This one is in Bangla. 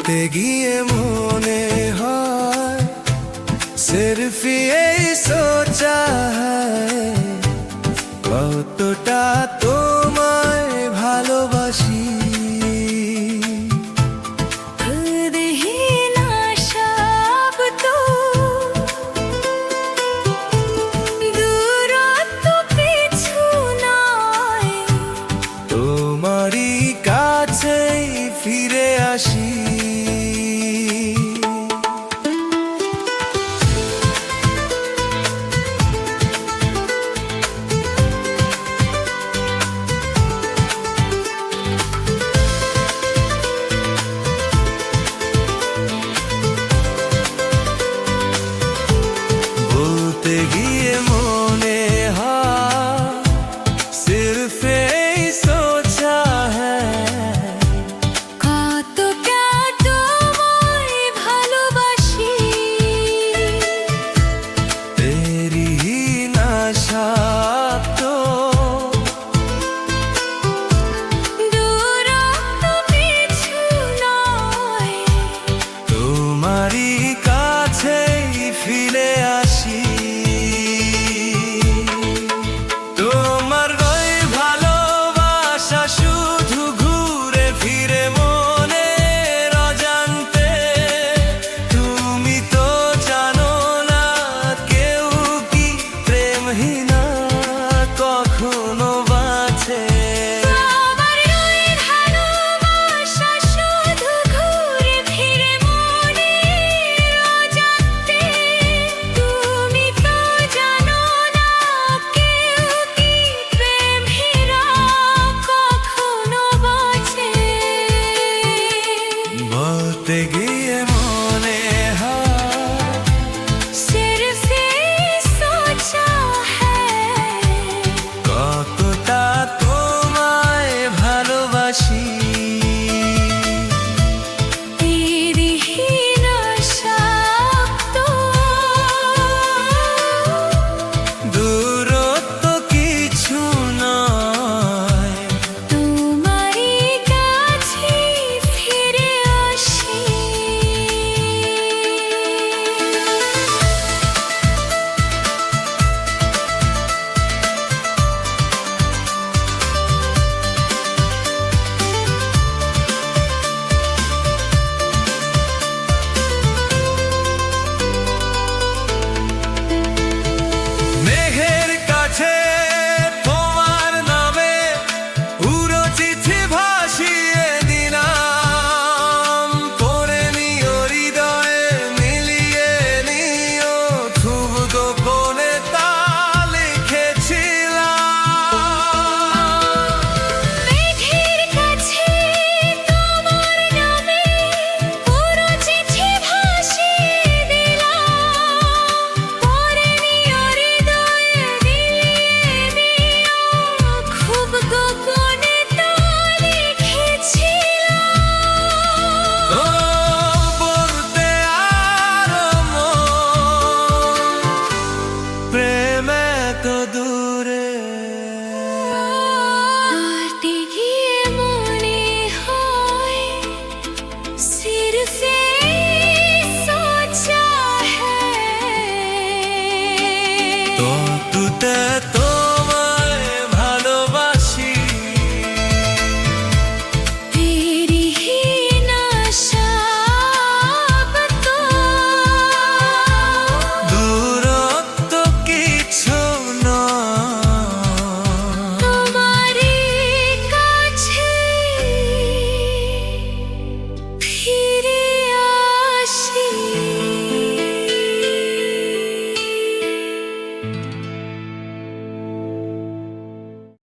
বলতে গিয়ে মনে হয় सिर्फ यही सोचा है কতটা তোমায় ভালোবাসি। তোমারই কাছেই ফিরে আসি। বলতে গিয়ে মনে হয় सिर्फ यही सोचा है কতটা তোমায় ভালোবাসি। तेरी ही नशा तो দূরত্ব পিছু নয়, তোমারই কাছেই ফিরে আসি। তোমার ওই ভালোবাসা শুধু ঘুরে ফিরে মনের অজান্তে। তুমি তো জানো না কেউ কি প্রেমহীনা কখনো বাঁচে। আমার ওই ভালোবাসা শুধু ঘুরে ফিরে মনের অজান্তে। তুমি তো জানো না কেউ কি প্রেমহীনা কখনো বাঁচে। বলতে গিয়ে মনে হয় सिर्फ यही सोचा है কতটা তোমায় ভালোবাসি।